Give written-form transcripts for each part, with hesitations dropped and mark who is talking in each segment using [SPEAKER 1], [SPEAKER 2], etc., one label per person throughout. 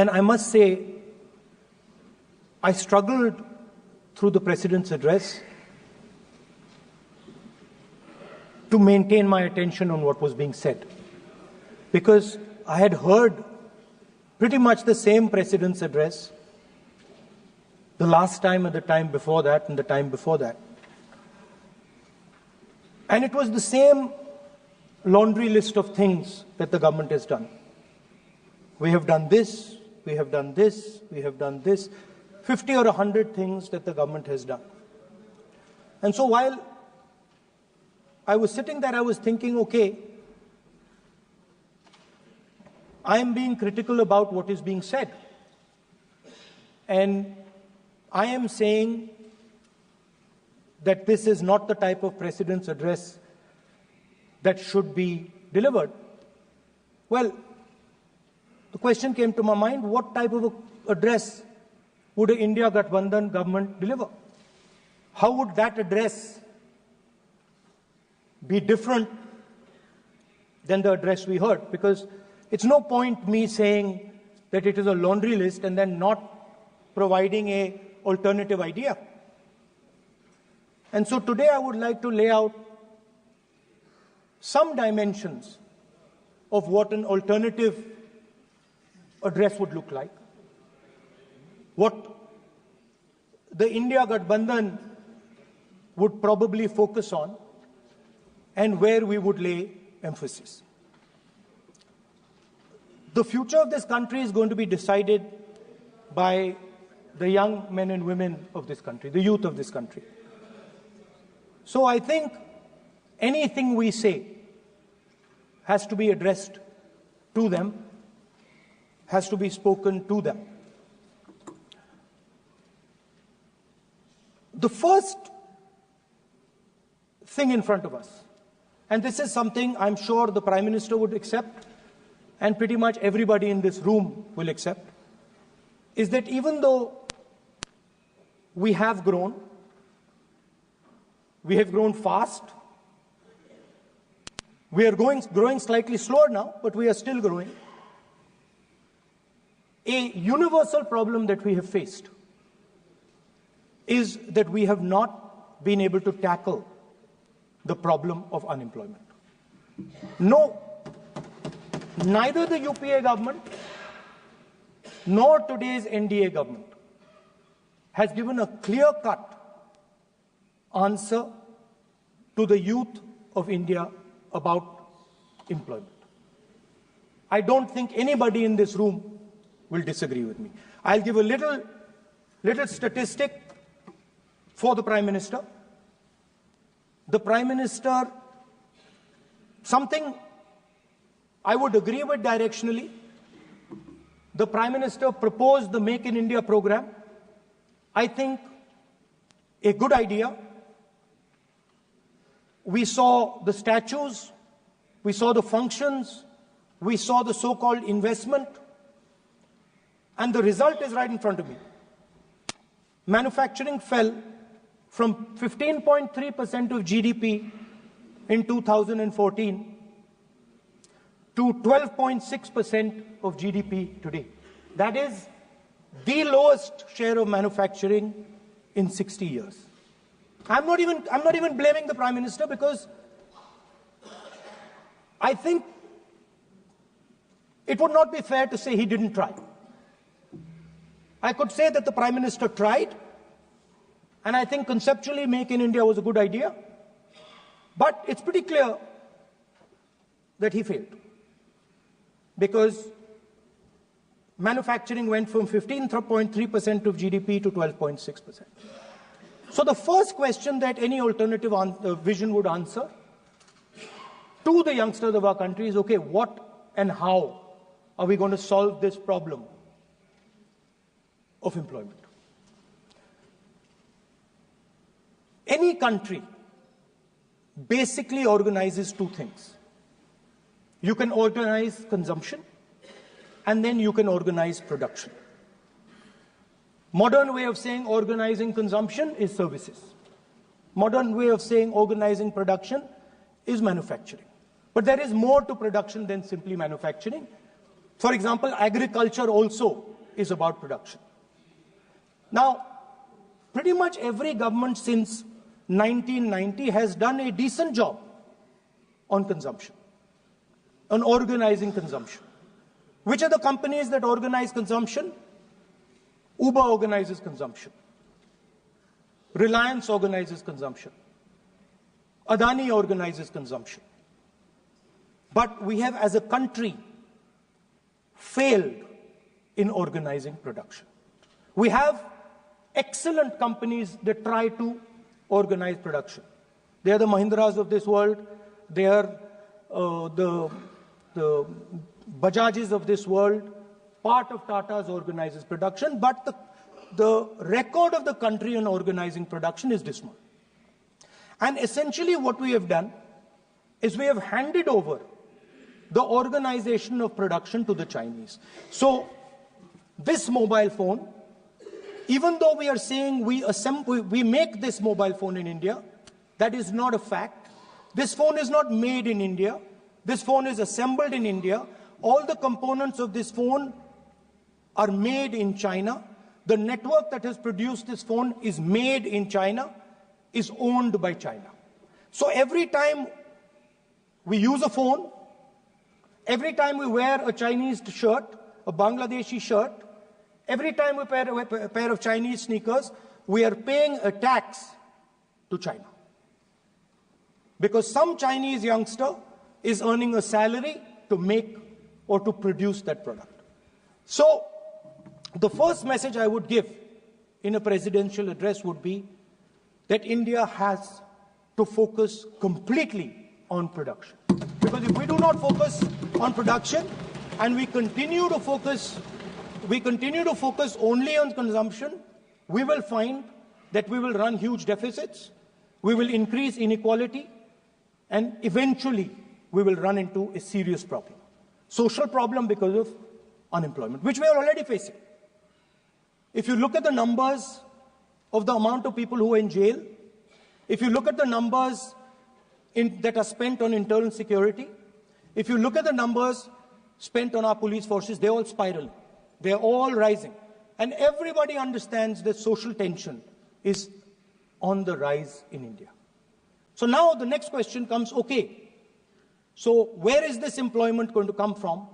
[SPEAKER 1] And I must say, I struggled through the President's address to maintain my attention on what was being said, because I had heard pretty much the same President's address the last time and the time before that and the time before that. And it was the same laundry list of things that the government has done. We have done this, we have done this, we have done this, 50 or 100 things that the government has done. And so while I was sitting there, I was thinking, okay, I am being critical about what is being said. And I am saying that this is not the type of President's address that should be delivered. Well, the question came to my mind, what type of address would an India Gathbandhan government deliver? How would that address be different than the address we heard? Because it's no point me saying that it is a laundry list and then not providing an alternative idea. And so today I would like to lay out some dimensions of what an alternative address would look like, what the India Gathbandhan would probably focus on, and where we would lay emphasis. The future of this country is going to be decided by the young men and women of this country, the youth of this country. So I think anything we say has to be addressed to them, has to be spoken to them. The first thing in front of us, and this is something I'm sure the Prime Minister would accept, and pretty much everybody in this room will accept, is that even though we have grown fast, we are growing slightly slower now, but we are still growing. A universal problem that we have faced is that we have not been able to tackle the problem of unemployment. No, neither the UPA government nor today's NDA government has given a clear-cut answer to the youth of India about employment. I don't think anybody in this room will disagree with me. I'll give a little statistic for the Prime Minister. The Prime Minister, something I would agree with directionally. The Prime Minister proposed the Make in India program. I think a good idea. We saw the statues, we saw the functions, we saw the so-called investment, and the result is right in front of me. Manufacturing fell from 15.3% of GDP in 2014 to 12.6% of GDP today. That is the lowest share of manufacturing in 60 years. I'm not even blaming the Prime Minister, because I think it would not be fair to say he didn't try. I could say that the Prime Minister tried, and I think conceptually Make in India was a good idea, but it's pretty clear that he failed, because manufacturing went from 15.3% of GDP to 12.6%. So the first question that any alternative vision would answer to the youngsters of our country is, okay, what and how are we going to solve this problem of employment? Any country basically organizes two things. You can organize consumption, and then you can organize production. Modern way of saying organizing consumption is services. Modern way of saying organizing production is manufacturing. But there is more to production than simply manufacturing. For example, agriculture also is about production. Now, pretty much every government since 1990 has done a decent job on consumption, on organizing consumption. Which are the companies that organize consumption? Uber organizes consumption. Reliance organizes consumption. Adani organizes consumption. But we have, as a country, failed in organizing production. We have excellent companies that try to organize production. They are the Mahindras of this world. They are the Bajajs of this world. Part of Tata's organizes production, but the record of the country in organizing production is dismal. And essentially what we have done is we have handed over the organization of production to the Chinese. So this mobile phone, even though we are saying we make this mobile phone in India, that is not a fact. This phone is not made in India. This phone is assembled in India. All the components of this phone are made in China. The network that has produced this phone is made in China, is owned by China. So every time we use a phone, every time we wear a Chinese shirt, a Bangladeshi shirt, every time we wear a pair of Chinese sneakers, we are paying a tax to China. Because some Chinese youngster is earning a salary to make or to produce that product. So the first message I would give in a presidential address would be that India has to focus completely on production. Because if we do not focus on production and we continue to focus only on consumption, we will find that we will run huge deficits, we will increase inequality, and eventually we will run into a serious problem. Social problem because of unemployment, which we are already facing. If you look at the numbers of the amount of people who are in jail, if you look at the numbers that are spent on internal security, if you look at the numbers spent on our police forces, they're all spiraling. They're all rising. And everybody understands that social tension is on the rise in India. So now the next question comes, okay, so where is this employment going to come from?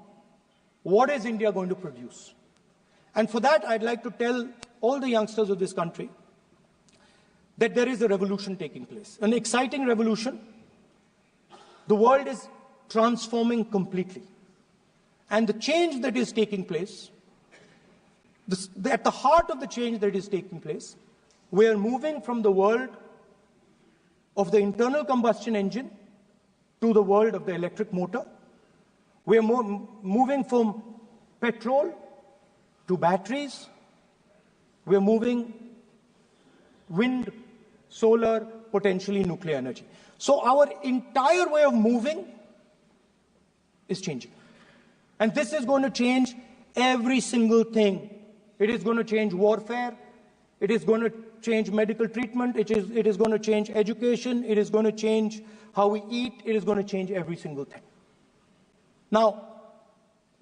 [SPEAKER 1] What is India going to produce? And for that, I'd like to tell all the youngsters of this country that there is a revolution taking place, an exciting revolution. The world is transforming completely. And the change that is taking place, at the heart of the change that is taking place, we are moving from the world of the internal combustion engine to the world of the electric motor. We are moving from petrol to batteries. We are moving wind, solar, potentially nuclear energy. So our entire way of moving is changing. And this is going to change every single thing. It is going to change warfare. It is going to change medical treatment. It is going to change education. It is going to change how we eat. It is going to change every single thing. Now,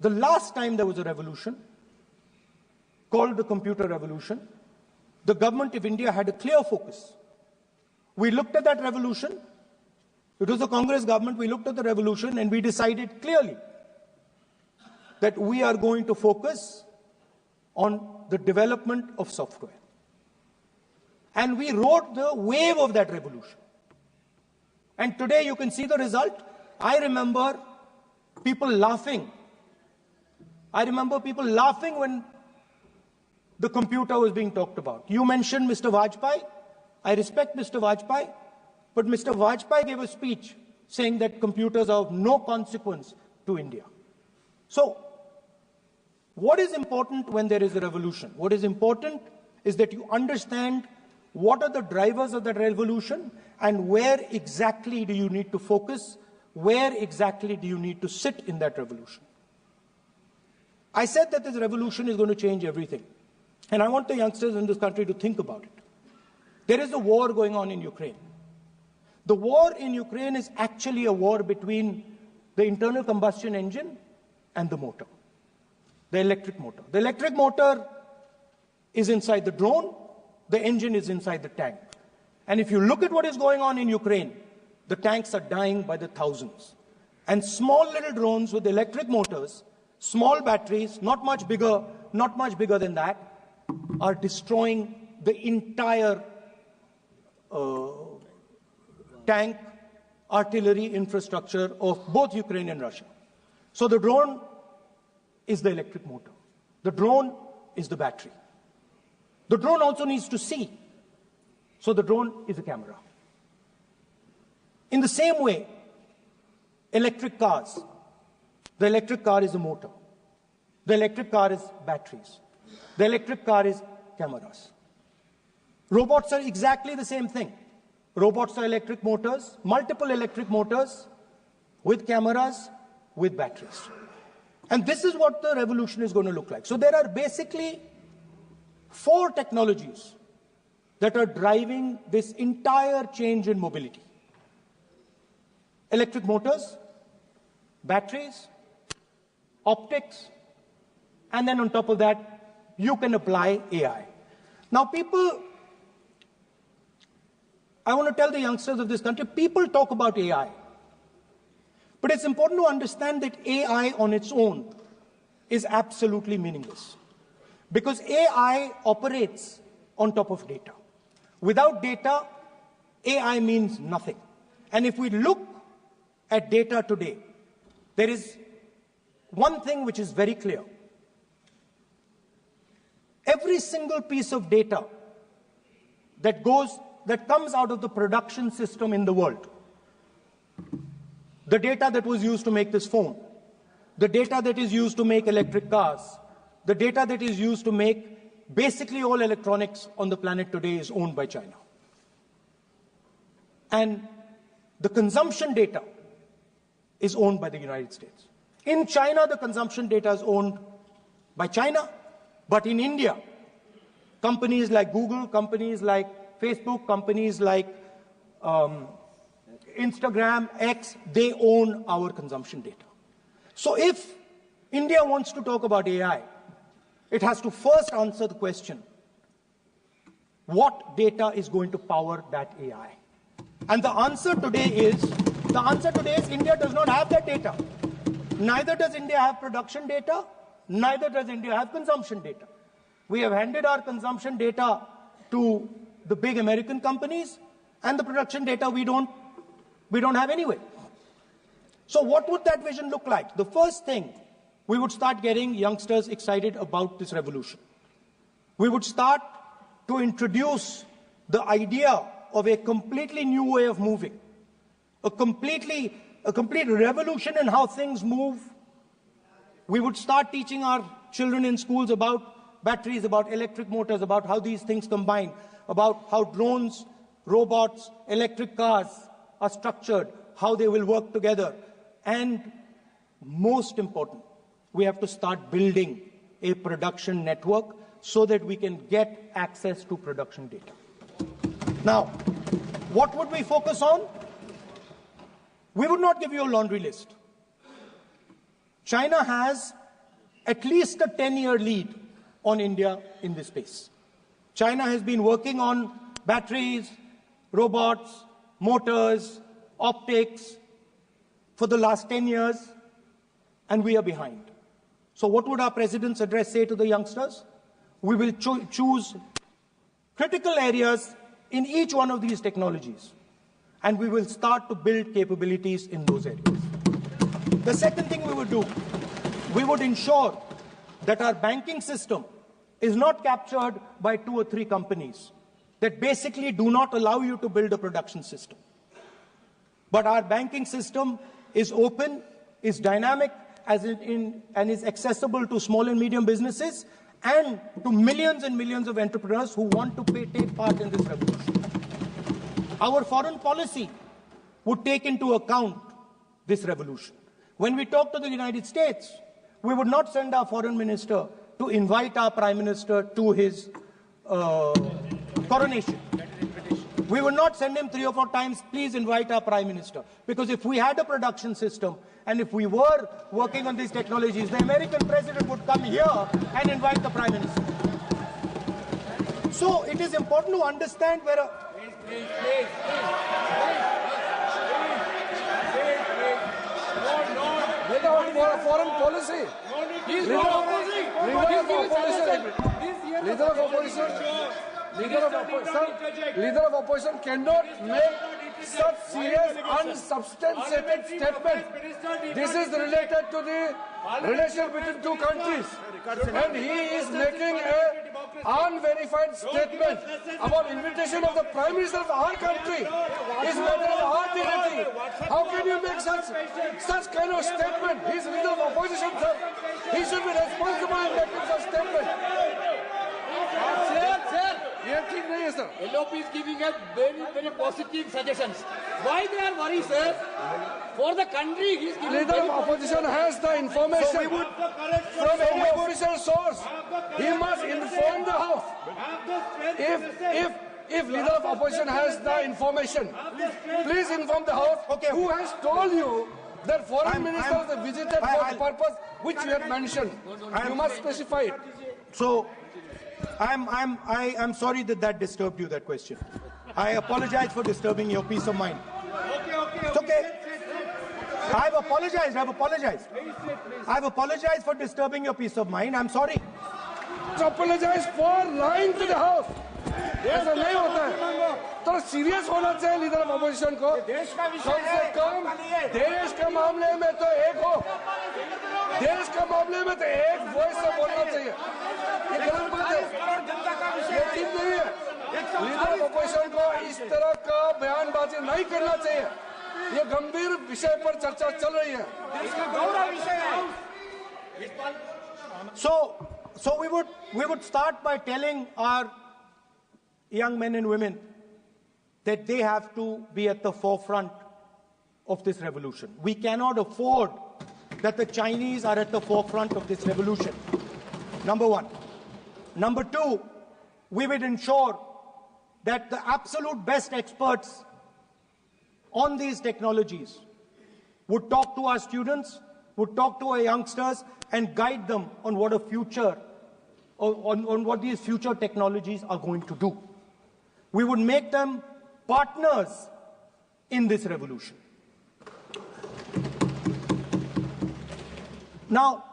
[SPEAKER 1] the last time there was a revolution called the computer revolution, the government of India had a clear focus. We looked at that revolution. It was the Congress government. We looked at the revolution and we decided clearly that we are going to focus on the development of software. And we rode the wave of that revolution. And today you can see the result. I remember people laughing. I remember people laughing when the computer was being talked about. You mentioned Mr. Vajpayee. I respect Mr. Vajpayee, but Mr. Vajpayee gave a speech saying that computers are of no consequence to India. So, what is important when there is a revolution? What is important is that you understand what are the drivers of that revolution and where exactly do you need to focus, where exactly do you need to sit in that revolution. I said that this revolution is going to change everything. And I want the youngsters in this country to think about it. There is a war going on in Ukraine. The war in Ukraine is actually a war between the internal combustion engine and the motor. the electric motor. The electric motor is inside the drone, the engine is inside the tank. And if you look at what is going on in Ukraine, the tanks are dying by the thousands. And small little drones with electric motors, small batteries, not much bigger than that, are destroying the entire tank artillery infrastructure of both Ukraine and Russia. So the drone is the electric motor. The drone is the battery. The drone also needs to see. So the drone is a camera. In the same way, electric cars, the electric car is a motor. The electric car is batteries. The electric car is cameras. Robots are exactly the same thing. Robots are electric motors, multiple electric motors with cameras, with batteries. And this is what the revolution is going to look like. So there are basically 4 technologies that are driving this entire change in mobility. Electric motors, batteries, optics, and then on top of that, you can apply AI. Now I want to tell the youngsters of this country, people talk about AI. But it's important to understand that AI on its own is absolutely meaningless. Because AI operates on top of data. Without data, AI means nothing. And if we look at data today, there is one thing which is very clear. Every single piece of data that comes out of the production system in the world, the data that was used to make this phone, the data that is used to make electric cars, the data that is used to make basically all electronics on the planet today is owned by China. And the consumption data is owned by the United States. In China, the consumption data is owned by China, but in India, companies like Google, companies like Facebook, companies like Instagram, X, they own our consumption data. So if India wants to talk about AI, it has to first answer the question, what data is going to power that AI? And the answer today is India does not have that data. Neither does India have production data, neither does India have consumption data. We have handed our consumption data to the big American companies, and the production data we don't have anyway. So what would that vision look like? The first thing, we would start getting youngsters excited about this revolution. We would start to introduce the idea of a completely new way of moving, a complete revolution in how things move. We would start teaching our children in schools about batteries, about electric motors, about how these things combine, about how drones, robots, electric cars are structured, how they will work together. And most important, we have to start building a production network so that we can get access to production data. Now, what would we focus on? We would not give you a laundry list. China has at least a 10-year lead on India in this space. China has been working on batteries, robots, motors, optics for the last 10 years, and we are behind. So what would our president's address say to the youngsters? We will choose critical areas in each one of these technologies, and we will start to build capabilities in those areas. The second thing we would do, we would ensure that our banking system is not captured by 2 or 3 companies that basically do not allow you to build a production system. But our banking system is open, is dynamic, and is accessible to small and medium businesses and to millions and millions of entrepreneurs who want to take part in this revolution. Our foreign policy would take into account this revolution. When we talk to the United States, we would not send our foreign minister to invite our prime minister to his coronation. We would not send him 3 or 4 times, please invite our Prime Minister. Because if we had a production system and if we were working on these technologies, the American president would come here and invite the Prime Minister. So it is important to understand where a...
[SPEAKER 2] Please. No. Foreign policy. Leader of opposition cannot make such serious unsubstantiated statement. This is related to the relation between two countries, and he is making an unverified statement about invitation of the Prime Minister of our country. Is matter of our dignity. How can you make such kind of statement? He is leader of opposition, sir. He should be responsible in making such statement.
[SPEAKER 3] Sir, LOP is giving us very positive suggestions. Why they are worried, sir? For the country, he is giving...
[SPEAKER 2] Leader of opposition has the information from any official source. He must inform the House. If leader of opposition has the information, please inform the House. Who has told you that foreign ministers have visited for the purpose which you have mentioned? You must specify it.
[SPEAKER 1] So, I'm sorry that disturbed you, that question. I apologize for disturbing your peace of mind. It's okay. I've apologized. I've apologized for disturbing your peace of mind. I'm sorry.
[SPEAKER 2] Apologize for lying to the House. ऐसा नहीं होता है. तो serious होना चाहिए leader of opposition को. कम से कम देश के मामले में तो एक हो. देश के मामले में तो एक वॉइस से बोलना चाहिए. ये गलत बात है. ये ठीक नहीं है. लीडर ऑफ अपोजिशन को इस तरह का बयानबाजी नहीं करना चाहिए. ये गंभीर विषय पर चर्चा चल रही है.
[SPEAKER 1] So we would start by telling our young men and women that they have to be at the forefront of this revolution. We cannot afford that the Chinese are at the forefront of this revolution. Number one. Number two, we would ensure that the absolute best experts on these technologies would talk to our students, would talk to our youngsters, and guide them on what a future, on what these future technologies are going to do. We would make them partners in this revolution. Now,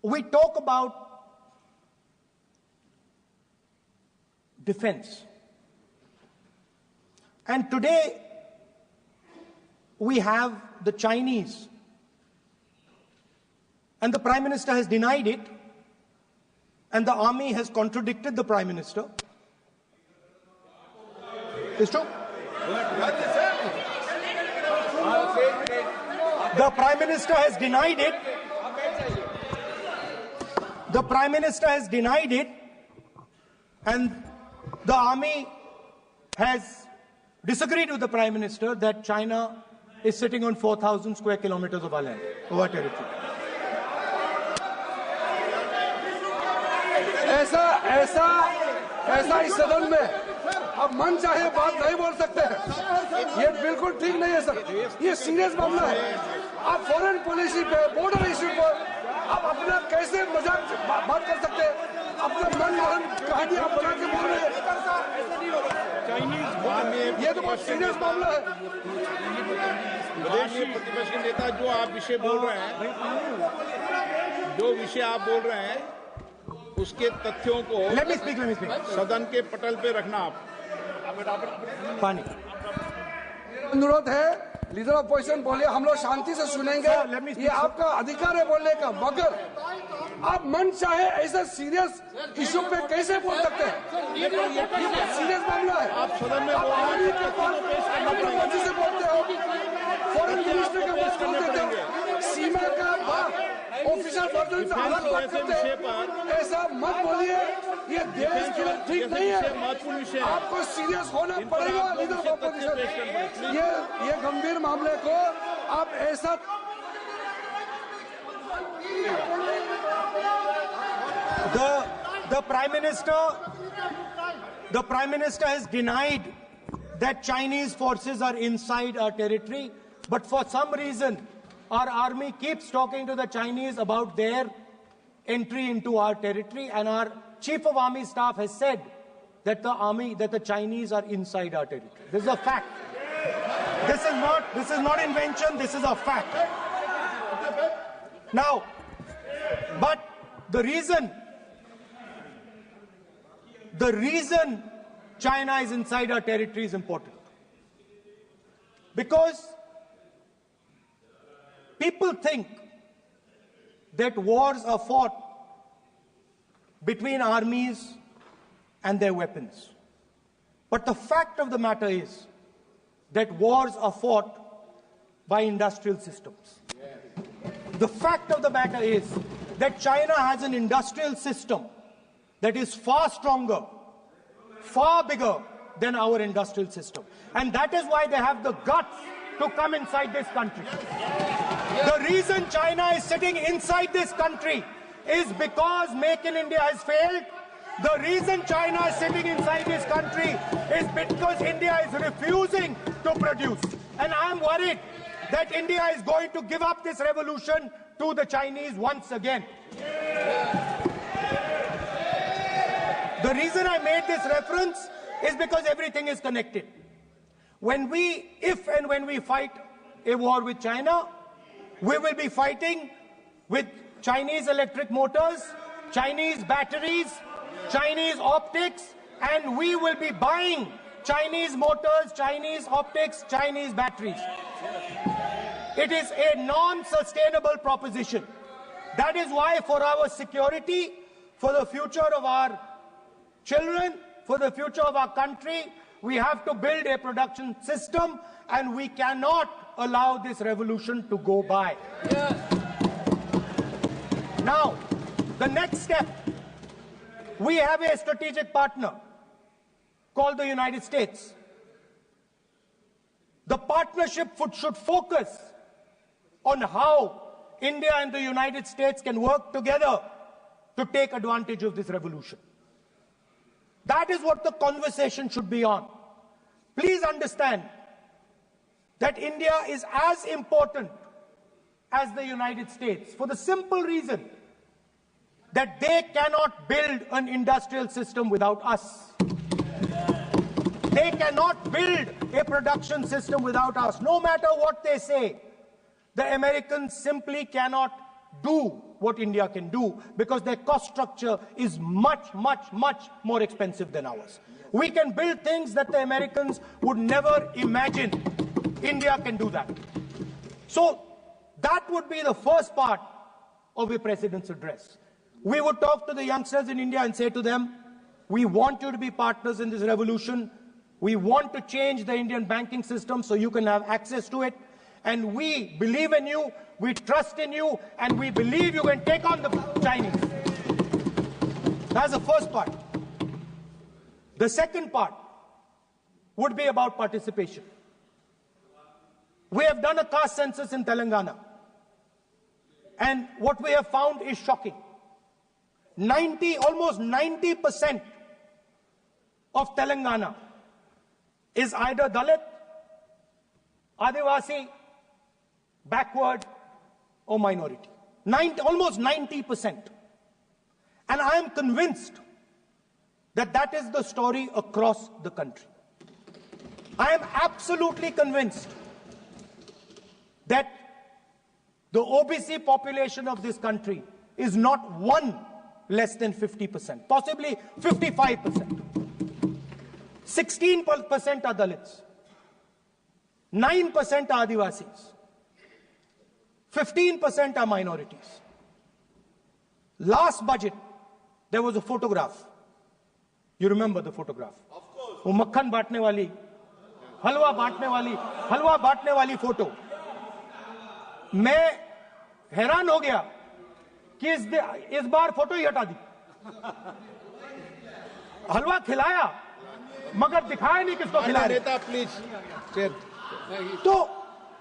[SPEAKER 1] we talk about defense. And today, we have the Chinese. And the Prime Minister has denied it. And the army has contradicted the Prime Minister. It's true. The Prime Minister has denied it. The Prime Minister has denied it. And the army has disagreed with the Prime Minister that China is sitting on 4,000 square kilometers of our land, of our territory.
[SPEAKER 2] ऐसा इस सदन में अब मन चाहे बात नहीं बोल सकते हैं. ये बिल्कुल ठीक नहीं है सर. ये सीरियस मामला है. आप फॉरेन पॉलिसी पे, बॉर्डर इश्यू पर आप अपना कैसे मजाक बात कर सकते हैं? अपना मनमोहन कहानी आप बना के बोल रहे हैं. ये तो बहुत सीरियस मामला है.
[SPEAKER 4] विदेशी प्रतिपक्ष के नेता जो आप विषय बोल रहे हैं, जो विषय आप बोल रहे हैं, उसके तथ्यों को
[SPEAKER 1] let me speak.
[SPEAKER 4] सदन के पटल पे रखना. आप
[SPEAKER 1] पानी.
[SPEAKER 2] अनुरोध है लीडर ऑफ अपोजिशन बोलिए, हम लोग शांति से सुनेंगे. ये आपका अधिकार है बोलने का, मगर आप मन चाहे ऐसा सीरियस इशू पे कैसे बोल सकते हैं? ये सीरियस मामला है.
[SPEAKER 4] आप सदन में
[SPEAKER 2] मर्जी से बोलते हो, फॉरेन मिनिस्टर का बात बोलते हो, सीमा का बात ऑफिशियल वर्जन से अलग बात करते हैं. ऐसा मत बोलिए. ये देश के लिए ठीक नहीं है. आपको सीरियस होना पड़ेगा लीडर ऑफ अपोजिशन. ये गंभीर मामले को आप ऐसा
[SPEAKER 1] The Prime Minister The Prime Minister has denied that Chinese forces are inside our territory, but for some reason, our army keeps talking to the Chinese about their entry into our territory, and our Chief of Army Staff has said that the Chinese are inside our territory. This is a fact. This is not invention, this is a fact. Now, but the reason China is inside our territory is important. Because people think that wars are fought between armies and their weapons. But the fact of the matter is that wars are fought by industrial systems. The fact of the matter is that China has an industrial system that is far stronger, far bigger than our industrial system. And that is why they have the guts to come inside this country. The reason China is sitting inside this country is because Make in India has failed. The reason China is sitting inside this country is because India is refusing to produce. And I am worried that India is going to give up this revolution to the Chinese once again. The reason I made this reference is because everything is connected. If and when we fight a war with China, we will be fighting with Chinese electric motors, Chinese batteries, Chinese optics, and we will be buying Chinese motors, Chinese optics, Chinese batteries. It is a non-sustainable proposition. That is why for our security, for the future of our children, for the future of our country, we have to build a production system, and we cannot allow this revolution to go by. Now, the next step, we have a strategic partner called the United States. The partnership should focus on how India and the United States can work together to take advantage of this revolution. That is what the conversation should be on. Please understand that India is as important as the United States for the simple reason that they cannot build an industrial system without us. They cannot build a production system without us. No matter what they say, the Americans simply cannot do what India can do because their cost structure is much, much, much more expensive than ours. We can build things that the Americans would never imagine. India can do that. So that would be the first part of a president's address. We would talk to the youngsters in India and say to them, we want you to be partners in this revolution. We want to change the Indian banking system so you can have access to it. And we believe in you, we trust in you, and we believe you can take on the Chinese. That's the first part. The second part would be about participation. We have done a caste census in Telangana. And what we have found is shocking. Almost 90% of Telangana is either Dalit, Adivasi, backward, or minority. Almost 90%. And I am convinced that that is the story across the country. I am absolutely convinced that the OBC population of this country is not one less than 50%, possibly 55%. 16% are Dalits, 9% are Adivasis, 15% are minorities. Last budget, there was a photograph. You remember the photograph? Of course. वो मक्खन बांटने वाली, हलवा बांटने वाली photo. मैं हैरान हो गया कि इस बार फोटो ही हटा दी. हलवा खिलाया मगर दिखाया नहीं किसको खिला रहे.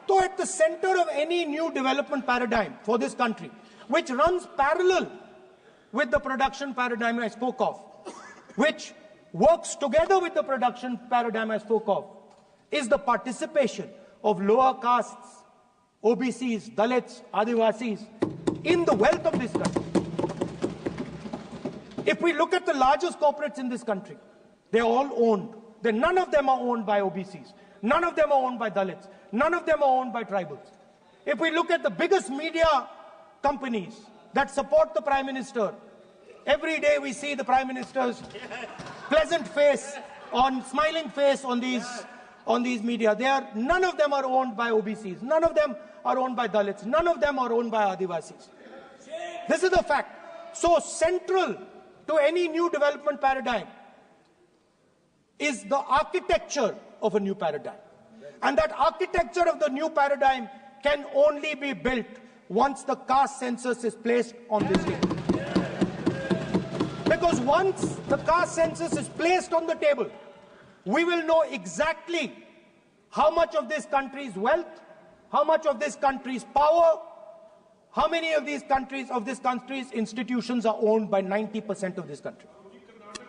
[SPEAKER 1] So at the center of any new development paradigm for this country, which runs parallel with the production paradigm I spoke of, which works together with the production paradigm I spoke of is the participation of lower castes, OBCs, Dalits, Adivasis in the wealth of this country. If we look at the largest corporates in this country, they're all owned. None of them are owned by OBCs. None of them are owned by Dalits. None of them are owned by tribals. If we look at the biggest media companies that support the Prime Minister, every day we see the Prime Minister's pleasant face, smiling face on these media. None of them are owned by OBCs. None of them are owned by Dalits. None of them are owned by Adivasis. This is the fact. So central to any new development paradigm is the architecture of a new paradigm. And that architecture of the new paradigm can only be built once the caste census is placed on this table. Because once the caste census is placed on the table, we will know exactly how much of this country's wealth, how much of this country's power, how many of this country's institutions are owned by 90% of this country.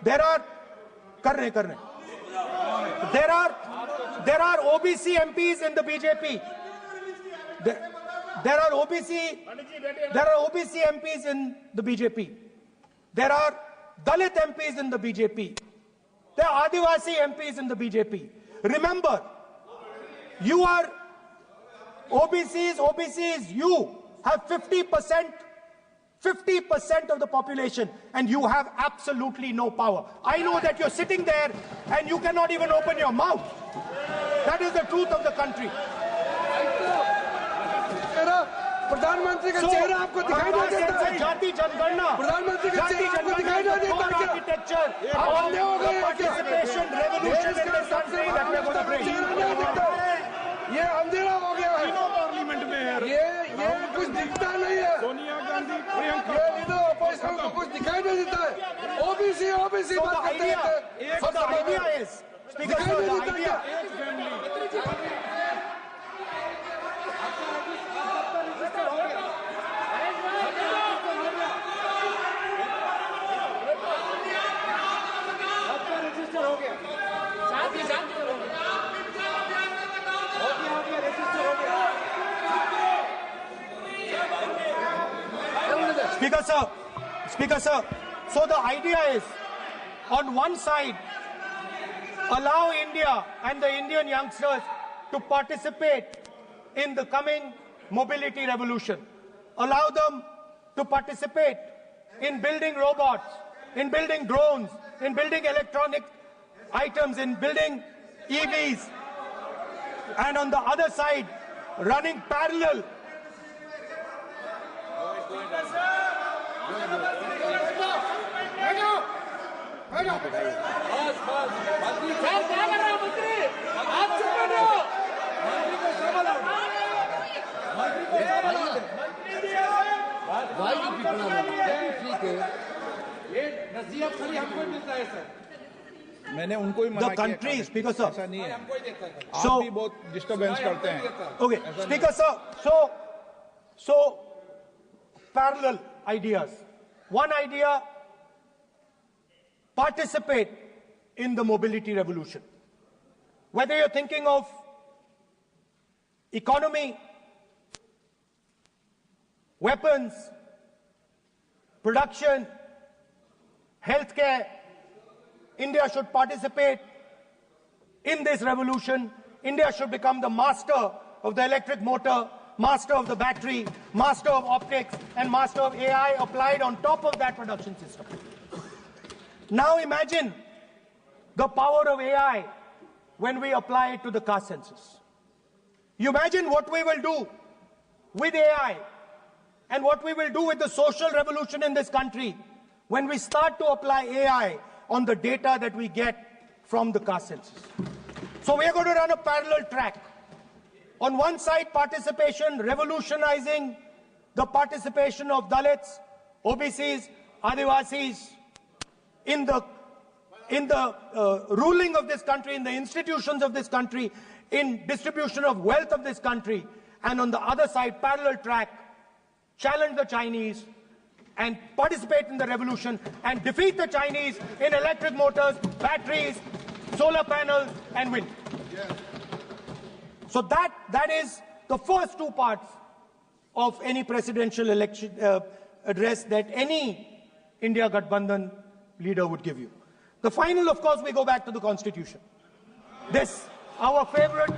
[SPEAKER 1] There are OBC MPs in the BJP. There are OBC MPs in the BJP. There are Dalit MPs in the BJP. There are Adivasi MPs in the BJP. Remember, you are OBCs, you have 50% of the population, and you have absolutely no power. I know that you're sitting there and you cannot even open your mouth. That is the truth of the country.
[SPEAKER 2] प्रधानमंत्री का चेहरा आपको दिखाई नहीं देता है।
[SPEAKER 1] जाति जनगणना,
[SPEAKER 2] प्रधानमंत्री का चेहरा आपको दिखाई नहीं देता है।
[SPEAKER 1] Architecture, participation, revolution in this country that we are going to bring.
[SPEAKER 2] ये अंधेरा हो गया है।
[SPEAKER 4] पार्लियामेंट में है।
[SPEAKER 2] ये कुछ दिखता नहीं है।
[SPEAKER 4] सोनिया गांधी, प्रियंका,
[SPEAKER 2] ये इधर अपोजिशन को कुछ दिखाई नहीं देता है। ओबीसी बात करते हैं।
[SPEAKER 1] So the idea is, Speaker sir, the idea. Speaker sir, so the idea is, on one side, allow India and the Indian youngsters to participate in the coming mobility revolution. Allow them to participate in building robots, in building drones, in building electronic items, in building EVs. And on the other side, running parallel
[SPEAKER 4] मैंने उनको ही मना
[SPEAKER 1] the countries, Speaker sir.
[SPEAKER 4] ऐसा नहीं है।
[SPEAKER 1] So,
[SPEAKER 4] आप भी बहुत disturbance करते हैं।
[SPEAKER 1] Okay, Speaker sir, so parallel ideas. One idea, participate in the mobility revolution. Whether you're thinking of economy, weapons, production, healthcare, India should participate in this revolution. India should become the master of the electric motor, master of the battery, master of optics, and master of AI applied on top of that production system. Now imagine the power of AI when we apply it to the caste census. You imagine what we will do with AI and what we will do with the social revolution in this country when we start to apply AI on the data that we get from the caste census. So we are going to run a parallel track. On one side, participation, revolutionizing the participation of Dalits, OBCs, Adivasis in the ruling of this country, in the institutions of this country, in distribution of wealth of this country. And on the other side, parallel track, challenge the Chinese and participate in the revolution and defeat the Chinese in electric motors, batteries, solar panels, and wind. So that is the first two parts of any presidential election address that any India Gathbandhan leader would give you. The final, of course, we go back to the Constitution. This, our favorite,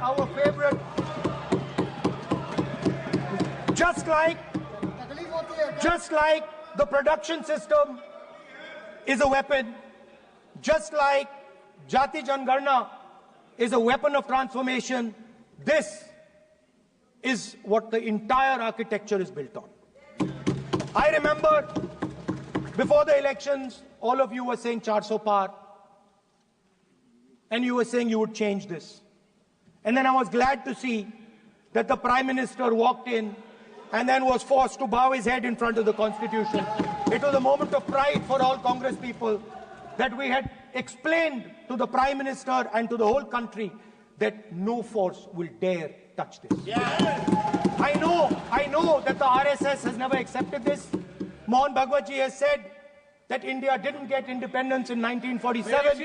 [SPEAKER 1] just like the production system is a weapon, just like Jati Jangarna is a weapon of transformation, this is what the entire architecture is built on. I remember before the elections, all of you were saying 400 par, and you were saying you would change this. And then I was glad to see that the Prime Minister walked in and then was forced to bow his head in front of the Constitution. It was a moment of pride for all Congress people that we had explained to the Prime Minister and to the whole country that no force will dare touch this. I know that the RSS has never accepted this. Mohan Bhagwatji has said that India didn't get independence in 1947.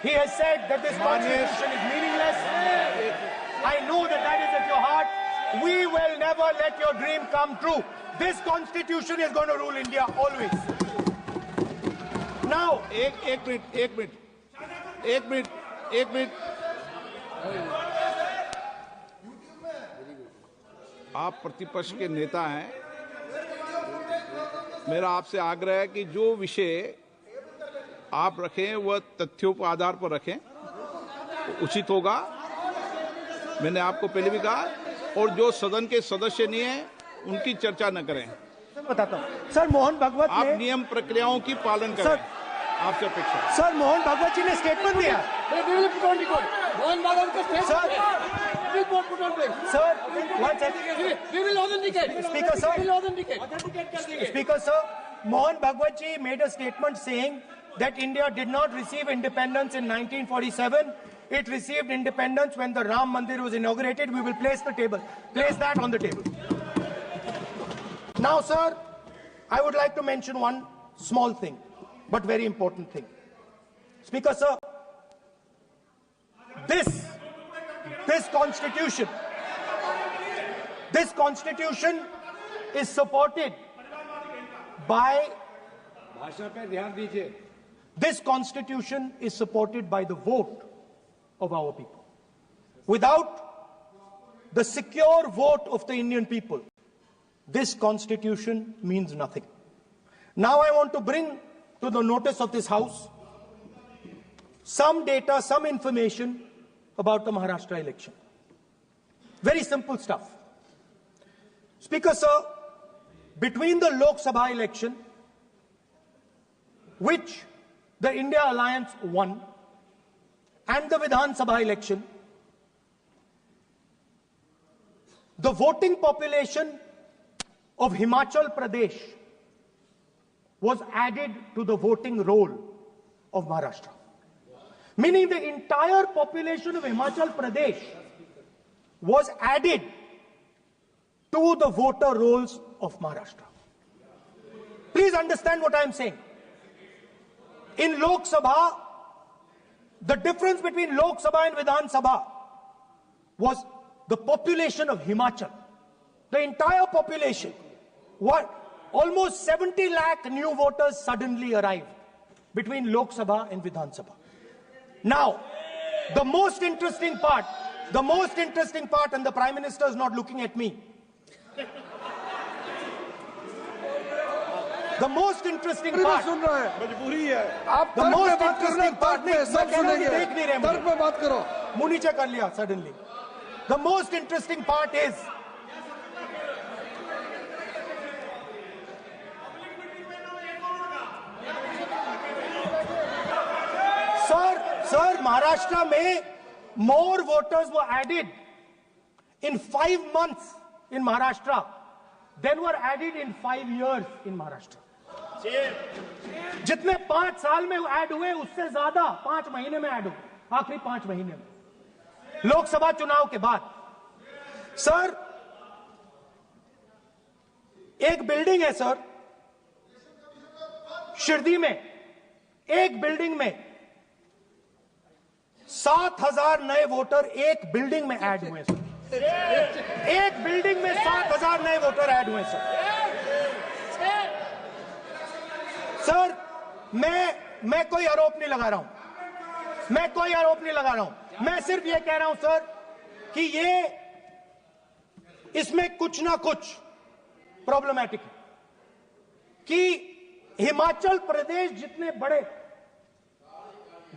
[SPEAKER 1] He has said that this constitution is meaningless. I know that that is at your heart. We will never let your dream come true. This constitution is going to rule India always. Now,
[SPEAKER 4] एक minute आप प्रतिपक्ष के नेता हैं, मेरा आपसे आग्रह है कि जो विषय आप रखें वह तथ्यों के आधार पर रखें, उचित होगा। मैंने आपको पहले भी कहा, और जो सदन के सदस्य नहीं है उनकी चर्चा न करें।
[SPEAKER 1] बताता हूं सर, मोहन भागवत
[SPEAKER 4] आप नियम प्रक्रियाओं की पालन करें, आपसे अपेक्षा।
[SPEAKER 1] सर, मोहन भागवत जी ने स्टेटमेंट दिया।
[SPEAKER 3] मोहन भागवत का statement
[SPEAKER 1] Sir, one second.
[SPEAKER 3] We will authenticate.
[SPEAKER 1] Speaker, sir.
[SPEAKER 3] We will authenticate.
[SPEAKER 1] Speaker, sir, Mohan Bhagwat ji made a statement saying that India did not receive independence in 1947. It received independence when the Ram Mandir was inaugurated. We will place that on the table. Now, sir, I would like to mention one small thing, but very important thing. Speaker, sir, this constitution is supported by this constitution is supported by the vote of our people. Without the secure vote of the Indian people, this constitution means nothing. Now I want to bring to the notice of this House some data, some information about the Maharashtra election. Very simple stuff. Speaker, sir, between the Lok Sabha election, which the India Alliance won, and the Vidhan Sabha election, the voting population of Himachal Pradesh was added to the voting roll of Maharashtra. Meaning the entire population of Himachal Pradesh was added to the voter rolls of Maharashtra. Please understand what I am saying. In Lok Sabha, the difference between Lok Sabha and Vidhan Sabha was the population of Himachal. The entire population. Almost 70 lakh new voters suddenly arrived between Lok Sabha and Vidhan Sabha. Now, the most interesting part, and the Prime Minister is not looking at me. The most interesting part, the most interesting part is Sir, Maharashtra mein more voters were added in 5 months in Maharashtra than were added in 5 years in Maharashtra. जितने 5 साल में add हुए उससे ज्यादा 5 महीने में add हुए, आखिरी 5 महीने में लोकसभा चुनाव के बाद। सर, एक बिल्डिंग है सर, शिरडी में एक बिल्डिंग में 7,000 नए वोटर एक बिल्डिंग में ऐड हुए सर। एक बिल्डिंग में 7,000 नए वोटर ऐड हुए सर। सर मैं कोई आरोप नहीं लगा रहा हूं, मैं कोई आरोप नहीं लगा रहा हूं, मैं सिर्फ ये कह रहा हूं सर कि ये इसमें कुछ ना कुछ प्रॉब्लमैटिक है कि हिमाचल प्रदेश जितने बड़े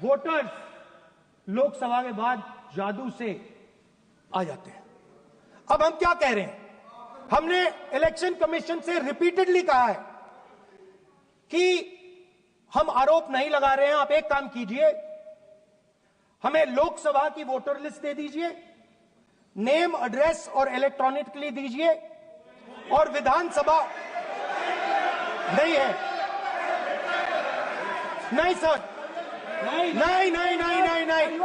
[SPEAKER 1] वोटर्स लोकसभा के बाद जादू से आ जाते हैं। अब हम क्या कह रहे हैं, हमने इलेक्शन कमीशन से रिपीटेडली कहा है कि हम आरोप नहीं लगा रहे हैं, आप एक काम कीजिए, हमें लोकसभा की वोटर लिस्ट दे दीजिए, नेम एड्रेस और इलेक्ट्रॉनिकली दीजिए, और विधानसभा नहीं है। नहीं सर, नहीं नहीं नहीं नहीं नहीं नहीं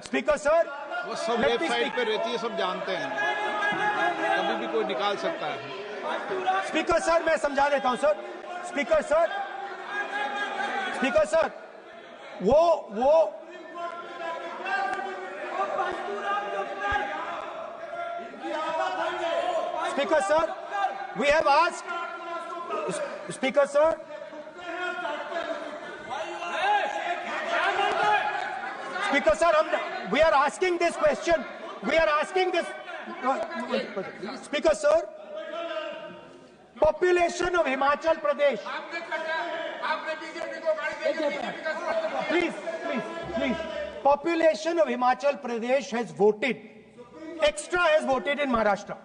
[SPEAKER 1] स्पीकर सर
[SPEAKER 4] वो सब वेबसाइट पे रहती है, सब जानते हैं, कभी भी कोई निकाल सकता है।
[SPEAKER 1] स्पीकर सर मैं समझा देता हूं सर। स्पीकर सर वो Speaker sir, we have asked. Speaker sir. Speaker sir, we are asking this question. We are asking this. Speaker sir, population of Himachal Pradesh. Please. Population of Himachal Pradesh has voted. Extra has voted in Maharashtra.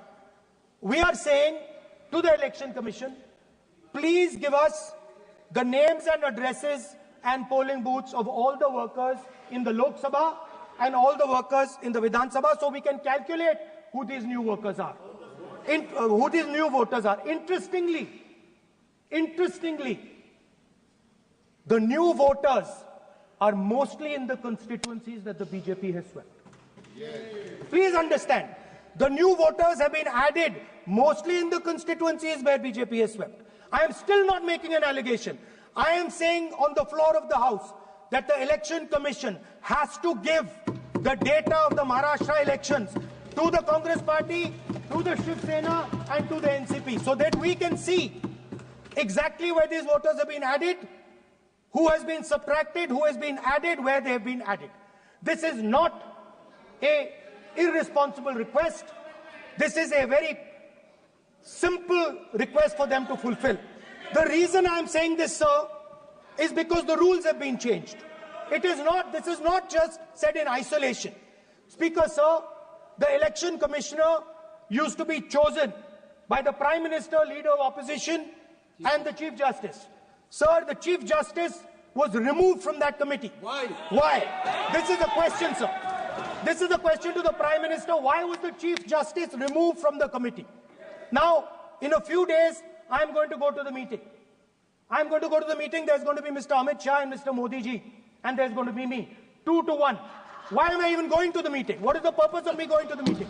[SPEAKER 1] We are saying to the Election Commission, please give us the names and addresses and polling booths of all the workers in the Lok Sabha and all the workers in the Vidhan Sabha, so we can calculate who these new workers are, who these new voters are. Interestingly, the new voters are mostly in the constituencies that the BJP has swept. Please understand, the new voters have been added mostly in the constituencies where BJP has swept. I am still not making an allegation. I am saying on the floor of the House that the Election Commission has to give the data of the Maharashtra elections to the Congress Party, to the Shiv Sena and to the NCP, so that we can see exactly where these voters have been added, who has been subtracted, who has been added, where they have been added. This is not an irresponsible request. This is a very simple request for them to fulfill. The reason I am saying this, sir, is because the rules have been changed. This is not just said in isolation. Speaker, sir, the election commissioner used to be chosen by the Prime Minister, Leader of Opposition, and the Chief Justice. Sir, the Chief Justice was removed from that committee.
[SPEAKER 3] Why?
[SPEAKER 1] Why? This is the question, sir. This is the question to the Prime Minister. Why was the Chief Justice removed from the committee? Now, in a few days, I'm going to go to the meeting. I'm going to go to the meeting. There's going to be Mr. Amit Shah and Mr. Modi ji. And there's going to be me. 2-1. Why am I even going to the meeting? What is the purpose of me going to the meeting?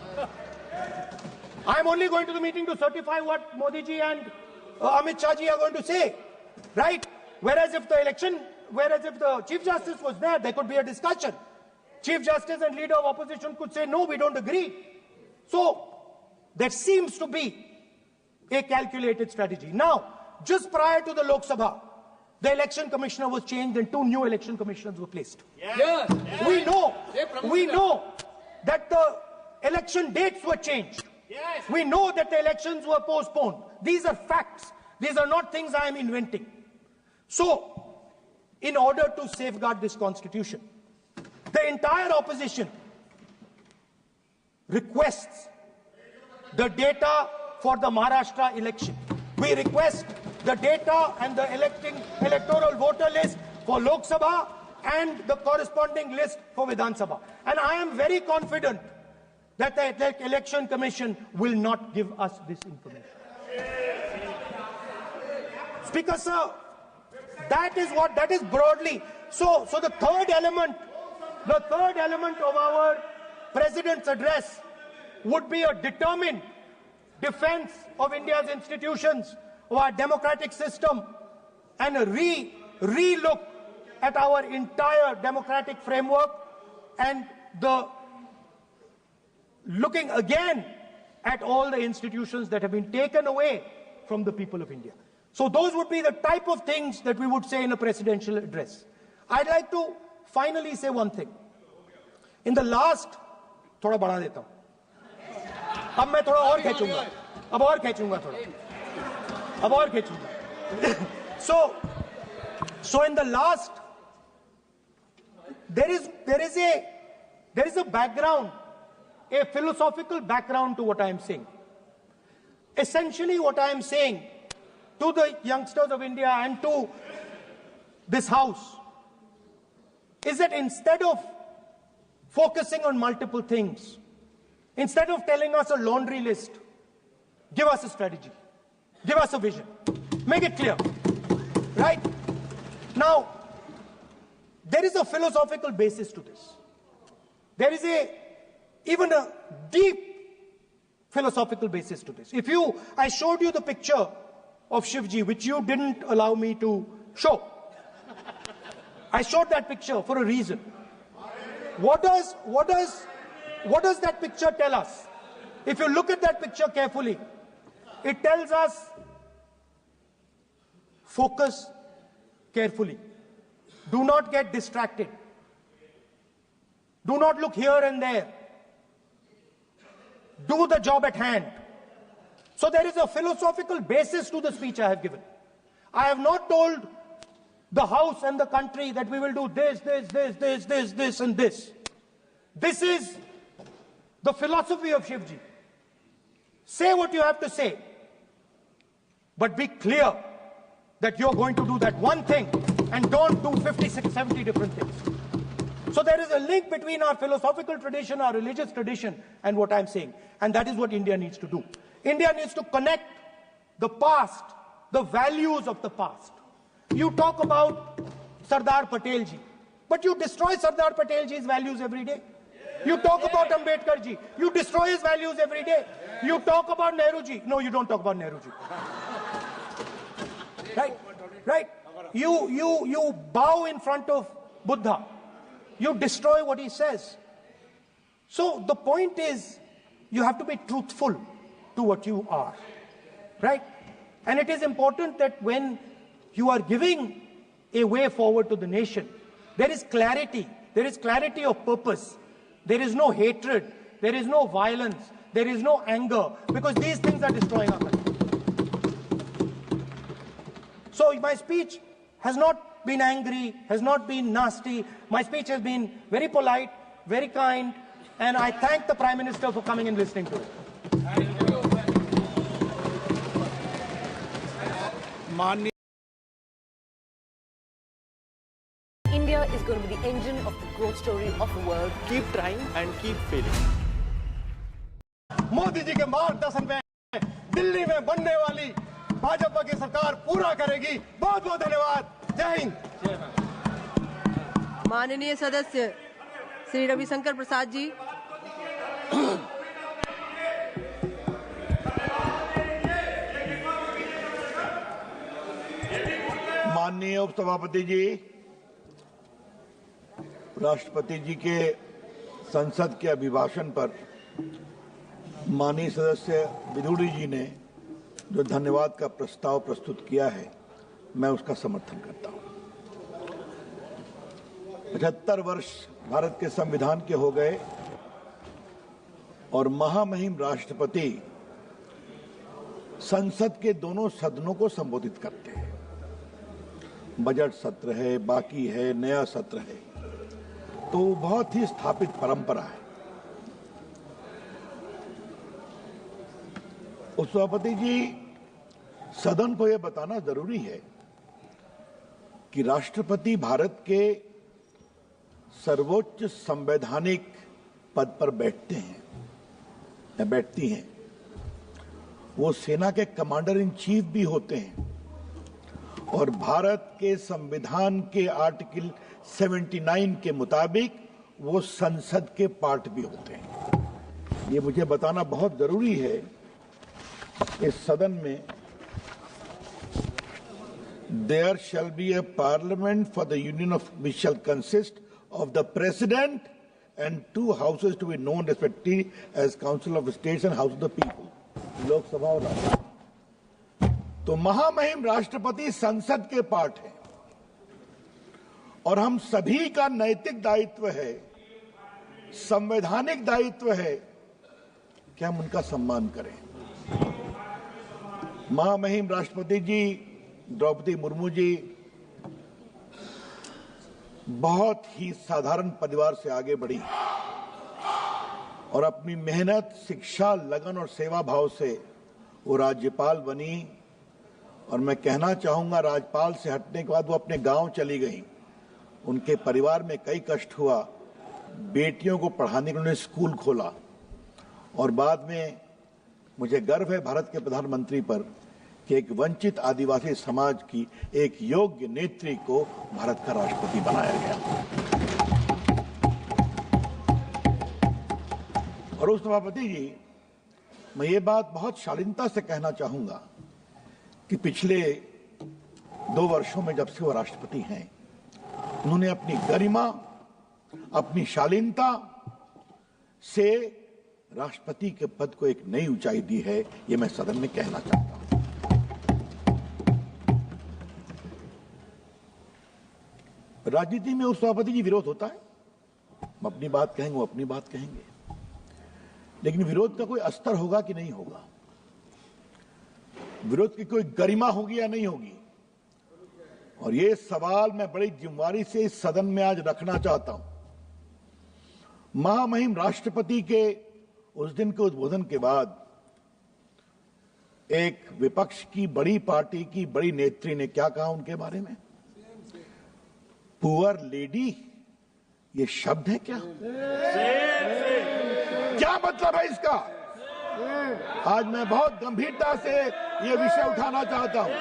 [SPEAKER 1] I'm only going to the meeting to certify what Modi ji and Amit Shah ji are going to say. Right? Whereas if the Chief Justice was there could be a discussion. Chief Justice and Leader of Opposition could say, no, we don't agree. So, there seems to be a calculated strategy. Now, just prior to the Lok Sabha, the election commissioner was changed and 2 new election commissioners were placed.
[SPEAKER 3] Yes.
[SPEAKER 1] We know that the election dates were changed.
[SPEAKER 3] Yes.
[SPEAKER 1] We know that the elections were postponed. These are facts. These are not things I am inventing. So, in order to safeguard this constitution, the entire opposition requests the data for the Maharashtra election. We request the data and the electoral voter list for Lok Sabha and the corresponding list for Vidhan Sabha. And I am very confident that the Election Commission will not give us this information. Speaker, sir, that is broadly. So the third element of our President's address would be a determined defense of India's institutions, of our democratic system and a re-look at our entire democratic framework and the looking again at all the institutions that have been taken away from the people of India. So those would be the type of things that we would say in a presidential address. I'd like to finally say one thing. In the last, थोड़ा बढ़ा देता हूं. अब मैं थोड़ा और खींचूंगा. अब और खींचूंगा थोड़ा. अब और खींचूंगा. So in the last, there is a background, a philosophical background to what I am saying. Essentially, what I am saying to the youngsters of India and to this House is that instead of focusing on multiple things, instead of telling us a laundry list, give us a strategy, give us a vision, make it clear, right? Now, there is a philosophical basis to this. There is even a deep philosophical basis to this. I showed you the picture of Shivji, which you didn't allow me to show. I showed that picture for a reason. What does that picture tell us? If you look at that picture carefully, it tells us focus carefully. Do not get distracted. Do not look here and there. Do the job at hand. So there is a philosophical basis to the speech I have given. I have not told the House and the country that we will do this, and this. This is the philosophy of Shivji. Say what you have to say, but be clear that you're going to do that one thing and don't do 50, 60, 70 different things. So there is a link between our philosophical tradition, our religious tradition, and what I'm saying. And that is what India needs to do. India needs to connect the past, the values of the past. You talk about Sardar Patel ji, but you destroy Sardar Patel ji's values every day. You talk about Ambedkar ji, you destroy his values every day. You talk about Nehru ji. No, you don't talk about Nehru ji. Right? You bow in front of Buddha. You destroy what he says. So the point is, you have to be truthful to what you are, right? And it is important that when you are giving a way forward to the nation, there is clarity of purpose. There is no hatred, there is no violence, there is no anger, because these things are destroying our country. So my speech has not been angry, has not been nasty. My speech has been very polite, very kind, and I thank the Prime Minister for coming and listening to it.
[SPEAKER 5] India is going to be the engine of the growth story of the world.
[SPEAKER 6] Keep trying and keep failing.
[SPEAKER 1] Modi ji के मार्गदर्शन में दिल्ली में बनने वाली भाजपा की सरकार पूरा करेगी. बहुत बहुत धन्यवाद. जय हिंद.
[SPEAKER 7] माननीय सदस्य श्री रविशंकर प्रसाद जी.
[SPEAKER 8] माननीय उपसभापति जी, राष्ट्रपति जी के संसद के अभिभाषण पर माननीय सदस्य विदुड़ी जी ने जो धन्यवाद का प्रस्ताव प्रस्तुत किया है, मैं उसका समर्थन करता हूं. 75 वर्ष भारत के संविधान के हो गए और महामहिम राष्ट्रपति संसद के दोनों सदनों को संबोधित करते हैं. बजट सत्र है, बाकी है, नया सत्र है, तो बहुत ही स्थापित परंपरा है. उपसभापति जी, सदन को यह बताना जरूरी है कि राष्ट्रपति भारत के सर्वोच्च संवैधानिक पद पर बैठते हैं या बैठती हैं. वो सेना के कमांडर इन चीफ भी होते हैं और भारत के संविधान के आर्टिकल 79 के मुताबिक वो संसद के पार्ट भी होते हैं. ये मुझे बताना बहुत जरूरी है इस सदन में there shall be a parliament for the union of which shall consist of the president and 2 houses to be known respectively as council of the states and house of the people. लोक सभा और राज्यसभा। तो महामहिम राष्ट्रपति संसद के part है और हम सभी का नैतिक दायित्व है, संवैधानिक दायित्व है कि हम उनका सम्मान करें। महामहिम राष्ट्रपति जी द्रौपदी मुर्मू जी बहुत ही साधारण परिवार से आगे बढ़ी और अपनी मेहनत, शिक्षा, लगन और सेवा भाव से वो राज्यपाल बनी। और मैं कहना चाहूंगा, राज्यपाल से हटने के बाद वो अपने गांव चली गई। उनके परिवार में कई कष्ट हुआ, बेटियों को पढ़ाने के लिए उन्होंने स्कूल खोला और बाद में मुझे गर्व है भारत के प्रधानमंत्री पर कि एक वंचित आदिवासी समाज की एक योग्य नेत्री को भारत का राष्ट्रपति बनाया गया। और उस सभापति जी, मैं ये बात बहुत शालीनता से कहना चाहूंगा कि पिछले 2 वर्षों में जब से वो राष्ट्रपति हैं, उन्होंने अपनी गरिमा, अपनी शालीनता से राष्ट्रपति के पद को एक नई ऊंचाई दी है। ये मैं सदन में कहना चाहता हूं। राजनीति में उस सभापति जी विरोध होता है, हम अपनी बात कहेंगे, वो अपनी बात कहेंगे, लेकिन विरोध का कोई अस्तर होगा कि नहीं होगा, विरोध की कोई गरिमा होगी या नहीं होगी। और ये सवाल मैं बड़ी जिम्मेदारी से इस सदन में आज रखना चाहता हूं। महामहिम राष्ट्रपति के उस दिन के उद्बोधन के बाद एक विपक्ष की बड़ी पार्टी की बड़ी नेत्री ने क्या कहा उनके बारे में? पुअर लेडी, ये शब्द है क्या? क्या मतलब है इसका? आज मैं बहुत गंभीरता से ये विषय उठाना चाहता हूं।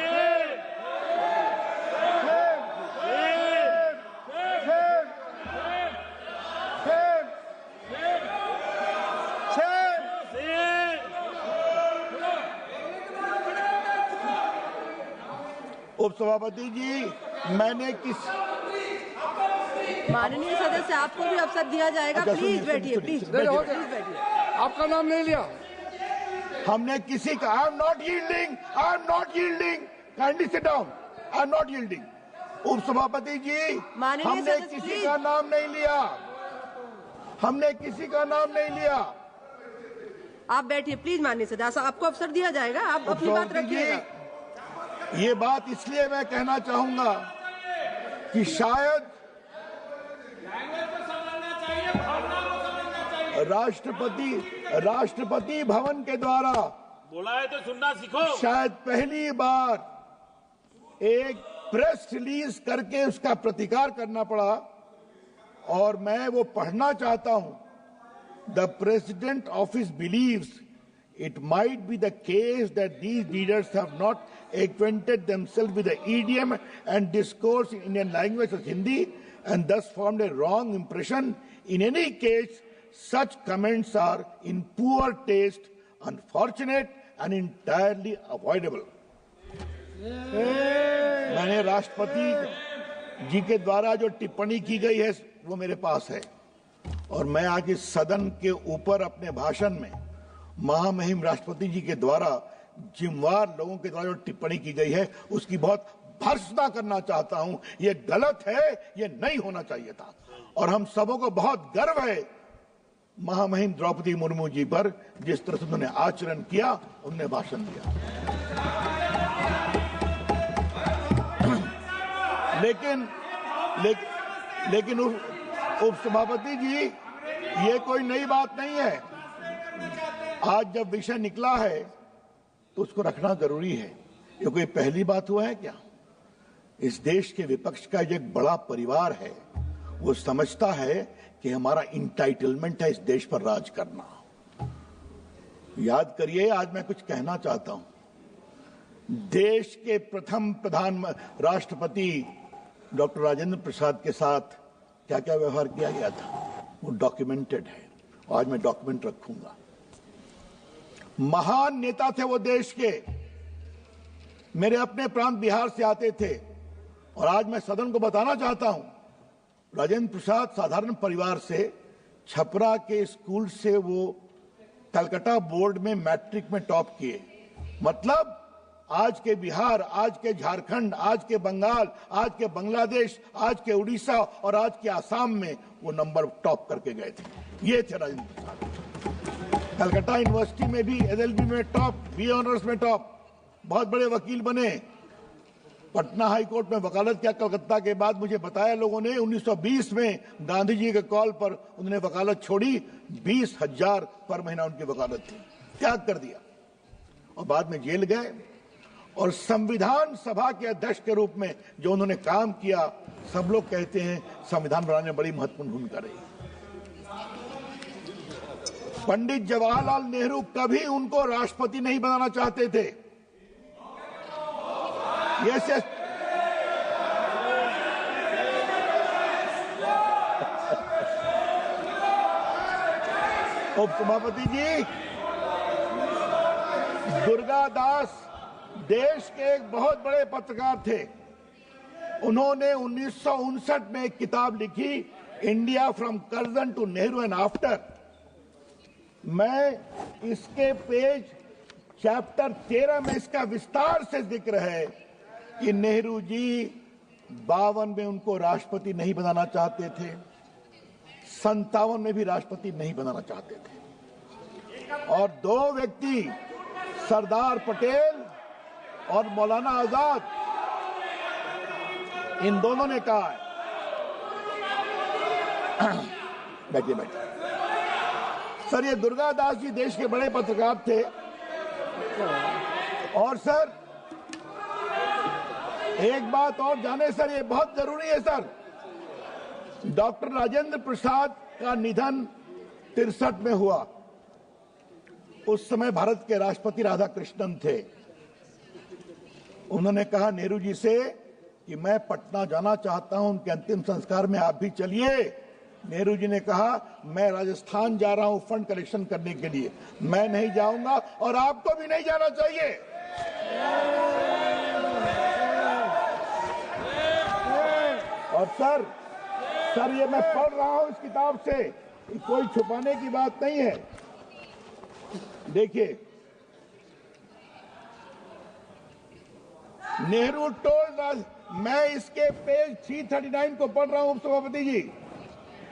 [SPEAKER 8] उपसभापति जी, मैंने
[SPEAKER 7] माननीय सदस्य, आपको भी अवसर दिया जाएगा। प्लीज बैठिए, प्लीज बैठिए।
[SPEAKER 2] आपका नाम नहीं लिया।
[SPEAKER 8] हमने किसी का, I am not yielding, kindly sit down, I am not yielding. उपसभापति जी, हमने किसी का नाम नहीं लिया, हमने किसी का नाम नहीं लिया।
[SPEAKER 7] आप बैठिए प्लीज। माननीय सदस्य, आपको अवसर दिया जाएगा, आप अपनी बात रखिएगा।
[SPEAKER 8] ये बात इसलिए मैं कहना चाहूंगा कि शायद राष्ट्रपति भवन के द्वारा
[SPEAKER 6] बोला है तो सुनना सीखो।
[SPEAKER 8] शायद पहली बार एक प्रेस रिलीज करके उसका प्रतिकार करना पड़ा और मैं वो पढ़ना चाहता हूं। The president office believes it might be the case that these leaders have not acquainted themselves with the idiom and discourse in Indian language of Hindi and thus formed a wrong impression. In any case, such comments are in poor taste, unfortunate and entirely avoidable. मैंने राष्ट्रपति जी के द्वारा जो टिप्पणी की गई है वो मेरे पास है और मैं आज इस सदन के ऊपर अपने भाषण में महामहिम राष्ट्रपति जी के द्वारा जिम्मेदार लोगों के द्वारा जो टिप्पणी की गई है उसकी बहुत भर्त्सना करना चाहता हूं। ये गलत है, ये नहीं होना चाहिए था और हम सबों को बहुत गर्व है महामहिम द्रौपदी मुर्मू जी पर, जिस तरह से उन्होंने आचरण किया, उन्होंने भाषण दिया। लेकिन उपसभापति जी, ये कोई नई बात नहीं है। आज जब विषय निकला है तो उसको रखना जरूरी है। ये कोई पहली बात हुआ है क्या? इस देश के विपक्ष का जो एक बड़ा परिवार है वो समझता है कि हमारा इंटाइटलमेंट है इस देश पर राज करना। याद करिए, आज मैं कुछ कहना चाहता हूं। देश के प्रथम राष्ट्रपति डॉक्टर राजेंद्र प्रसाद के साथ क्या क्या व्यवहार किया गया था वो डॉक्यूमेंटेड है। आज मैं डॉक्यूमेंट रखूंगा। महान नेता थे वो देश के, मेरे अपने प्रांत बिहार से आते थे और आज मैं सदन को बताना चाहता हूं, राजेंद्र प्रसाद साधारण परिवार से, छपरा के स्कूल से वो कलकत्ता बोर्ड में मैट्रिक में टॉप किए। मतलब आज के बिहार, आज के झारखंड, आज के बंगाल, आज के बांग्लादेश, आज के उड़ीसा और आज के आसाम में वो नंबर टॉप करके गए थे। ये थे राजेंद्र प्रसाद। कलकत्ता यूनिवर्सिटी में भी LLB में टॉप, बी ऑनर्स में टॉप, बहुत बड़े वकील बने। पटना हाई कोर्ट में वकालत किया कलकत्ता के बाद। मुझे बताया लोगों ने 1920 में गांधी जी के कॉल पर उन्होंने वकालत छोड़ी, 20,000 पर महीना उनकी वकालत थी, त्याग कर दिया और बाद में जेल गए। और संविधान सभा के अध्यक्ष के रूप में जो उन्होंने काम किया, सब लोग कहते हैं संविधान बनाने में बड़ी महत्वपूर्ण भूमिका रही। पंडित जवाहरलाल नेहरू कभी उनको राष्ट्रपति नहीं बनाना चाहते थे। यस यस उपसभापति जी, दुर्गा दास देश के एक बहुत बड़े पत्रकार थे। उन्होंने 1959 में एक किताब लिखी, India from Curzon to Nehru and after. मैं इसके पेज चैप्टर 13 में इसका विस्तार से जिक्र है कि नेहरू जी 52 में उनको राष्ट्रपति नहीं बनाना चाहते थे, 57 में भी राष्ट्रपति नहीं बनाना चाहते थे। और दो व्यक्ति, सरदार पटेल और मौलाना आजाद, इन दोनों ने कहा है। बैठिए बैठिए सर, ये दुर्गा दास जी देश के बड़े पत्रकार थे। और सर एक बात और जाने सर, ये बहुत जरूरी है सर, डॉक्टर राजेंद्र प्रसाद का निधन 63 में हुआ। उस समय भारत के राष्ट्रपति राधाकृष्णन थे। उन्होंने कहा नेहरू जी से कि मैं पटना जाना चाहता हूं उनके अंतिम संस्कार में, आप भी चलिए। नेहरू जी ने कहा मैं राजस्थान जा रहा हूं फंड कलेक्शन करने के लिए, मैं नहीं जाऊंगा और आपको भी नहीं जाना चाहिए। और सर ये मैं पढ़ रहा हूं इस किताब से, कोई छुपाने की बात नहीं है। देखिए, नेहरू टोल्ड, मैं इसके पेज 339 को पढ़ रहा हूं सभापति जी।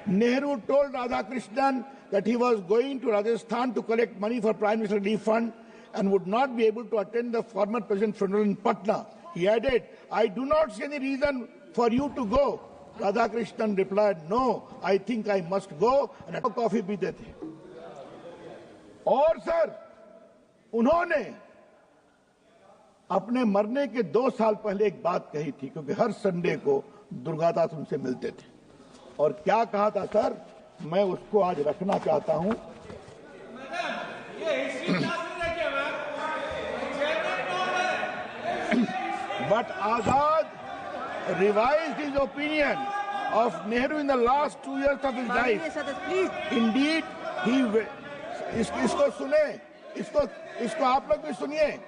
[SPEAKER 8] Nehru told Radhakrishnan that he was going to Rajasthan to collect money for Prime Minister Relief Fund and would not be able to attend the former President's funeral in Patna. He added, I do not see any reason for you to go. Radhakrishnan replied, no, I think I must go, and a coffee पीते थे। और sir उन्होंने अपने मरने के 2 साल पहले एक बात कही थी, क्योंकि हर संडे को दुर्गादास उनसे मिलते थे। और क्या कहा था सर, मैं उसको आज रखना चाहता हूं। But Azad revised his opinion of Nehru in the last 2 years of his life. Indeed, he इसको सुने, इसको आप लोग भी सुनिए।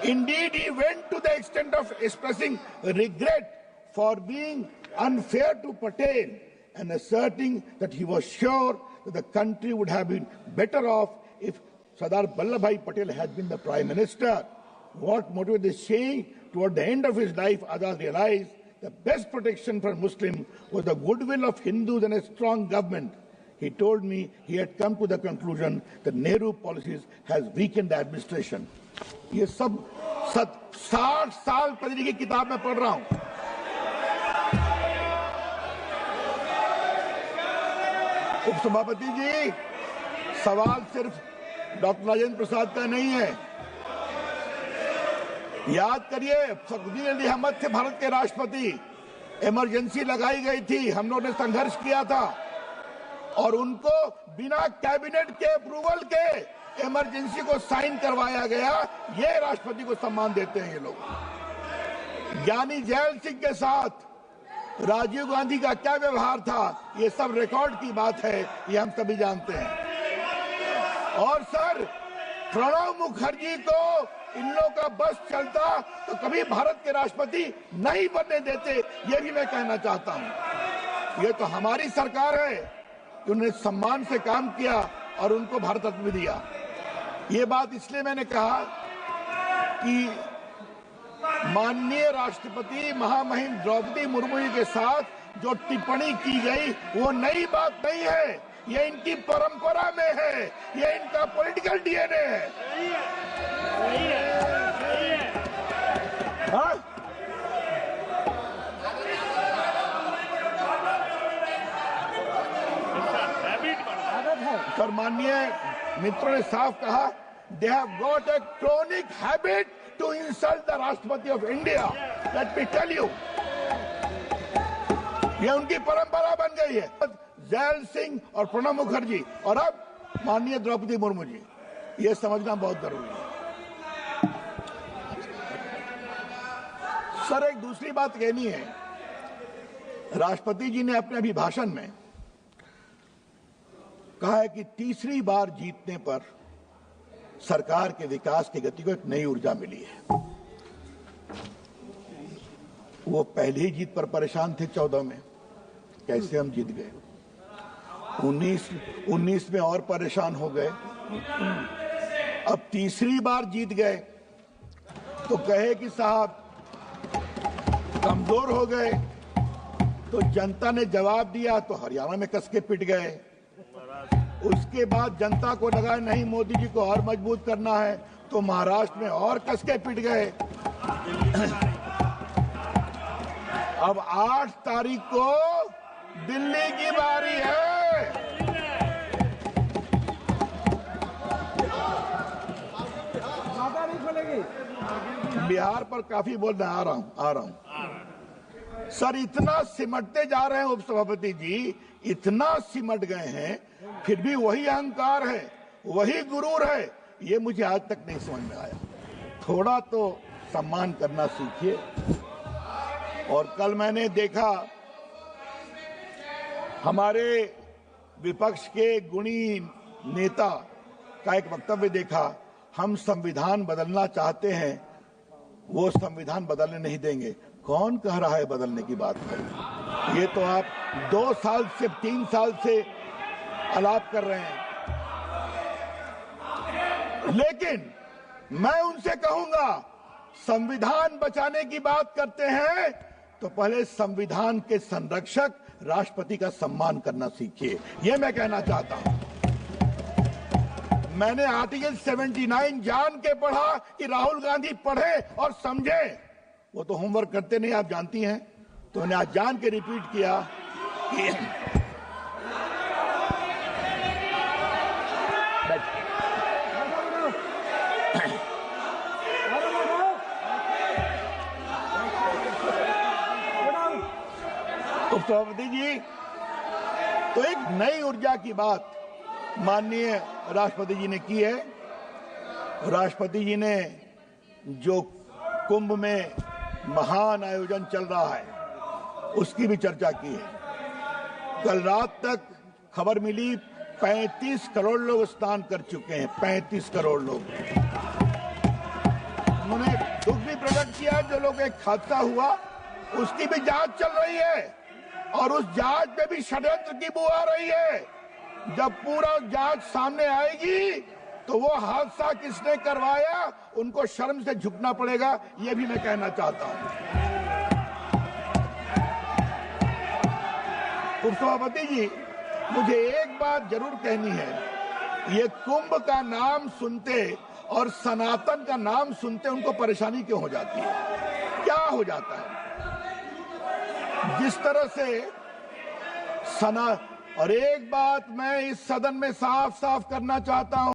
[SPEAKER 8] Indeed, he went to the extent of expressing regret for being unfair to Patel and asserting that he was sure that the country would have been better off if Sardar Vallabhbhai Patel had been the Prime Minister. What motivated this change? Toward the end of his life, Azad realized the best protection for Muslims was the goodwill of Hindus and a strong government. He told me he had come to the conclusion that Nehru policies has weakened the administration. ये सब 60 साल पहले की किताब में पढ़ रहा हूं। उपसभापति जी, सवाल सिर्फ डॉक्टर राजेंद्र प्रसाद का नहीं है। याद करिए, फखरुद्दीन अली अहमद थे भारत के राष्ट्रपति, इमरजेंसी लगाई गई थी, हम लोगों ने संघर्ष किया था और उनको बिना कैबिनेट के अप्रूवल के इमरजेंसी को साइन करवाया गया। ये राष्ट्रपति को सम्मान देते हैं ये लोग। ज्ञानी जैल सिंह के साथ राजीव गांधी का क्या व्यवहार था, ये सब रिकॉर्ड की बात है, ये हम सभी जानते हैं। और सर, प्रणब मुखर्जी को इन लोगों का बस चलता तो कभी भारत के राष्ट्रपति नहीं बनने देते, ये भी मैं कहना चाहता हूं। ये तो हमारी सरकार है कि उन्होंने सम्मान से काम किया और उनको भारत रत्न भी दिया। ये बात इसलिए मैंने कहा कि माननीय राष्ट्रपति महामहिम द्रौपदी मुर्मू जी के साथ जो टिप्पणी की गई वो नई बात नहीं है, ये इनकी परंपरा में है, ये इनका पॉलिटिकल डीएनए है। हाँ? और माननीय मित्रों ने साफ कहा, they have got a chronic habit to insult the राष्ट्रपति of India. Let me tell you, ये उनकी परंपरा बन गई है। जैल सिंह और प्रणब मुखर्जी और अब माननीय द्रौपदी मुर्मू जी, ये समझना बहुत जरूरी है। सर, एक दूसरी बात कहनी है, राष्ट्रपति जी ने अपने अभिभाषण में कहा है कि तीसरी बार जीतने पर सरकार के विकास की गति को एक नई ऊर्जा मिली है। वो पहली ही जीत पर परेशान थे 14 में, कैसे हम जीत गए। 19 में और परेशान हो गए, अब तीसरी बार जीत गए तो कहे कि साहब कमजोर हो गए। तो जनता ने जवाब दिया तो हरियाणा में कस के पिट गए। उसके बाद जनता को लगा नहीं मोदी जी को और मजबूत करना है तो महाराष्ट्र में और कस के पिट गए। अब 8 तारीख को दिल्ली की बारी है। बिहार पर काफी बोल रहे, आ रहा हूं। सर, इतना सिमटते जा रहे हैं उपसभापति जी, इतना सिमट गए हैं, फिर भी वही अहंकार है, वही गुरूर है, ये मुझे आज तक नहीं समझ में आया। थोड़ा तो सम्मान करना सीखिए। और कल मैंने देखा हमारे विपक्ष के गुणी नेता का एक वक्तव्य देखा, हम संविधान बदलना चाहते हैं, वो संविधान बदलने नहीं देंगे। कौन कह रहा है बदलने की बात है? ये तो आप 2 साल से 3 साल से आलाप कर रहे हैं। लेकिन मैं उनसे कहूंगा, संविधान बचाने की बात करते हैं तो पहले संविधान के संरक्षक राष्ट्रपति का सम्मान करना सीखिए, ये मैं कहना चाहता हूं। मैंने आर्टिकल 79 जान के पढ़ा कि राहुल गांधी पढ़े और समझे। वो तो होमवर्क करते नहीं, आप जानती हैं। तो मैंने आज जान के रिपीट किया कि उपसभापति जी, तो एक नई ऊर्जा की बात माननीय राष्ट्रपति जी ने की है। राष्ट्रपति जी ने जो कुंभ में महान आयोजन चल रहा है उसकी भी चर्चा की है। कल रात तक खबर मिली 35 करोड़ लोग स्नान कर चुके हैं, 35 करोड़ लोग। उन्होंने दुख भी प्रकट किया, जो लोग एक हादसा हुआ उसकी भी जांच चल रही है और उस जांच में भी षड्यंत्र की बू आ रही है। जब पूरा जांच सामने आएगी तो वो हादसा किसने करवाया उनको शर्म से झुकना पड़ेगा, ये भी मैं कहना चाहता हूं। उपसभापति जी, मुझे एक बात जरूर कहनी है, ये कुंभ का नाम सुनते और सनातन का नाम सुनते उनको परेशानी क्यों हो जाती है? क्या हो जाता है? जिस तरह से और एक बात मैं इस सदन में साफ साफ करना चाहता हूं।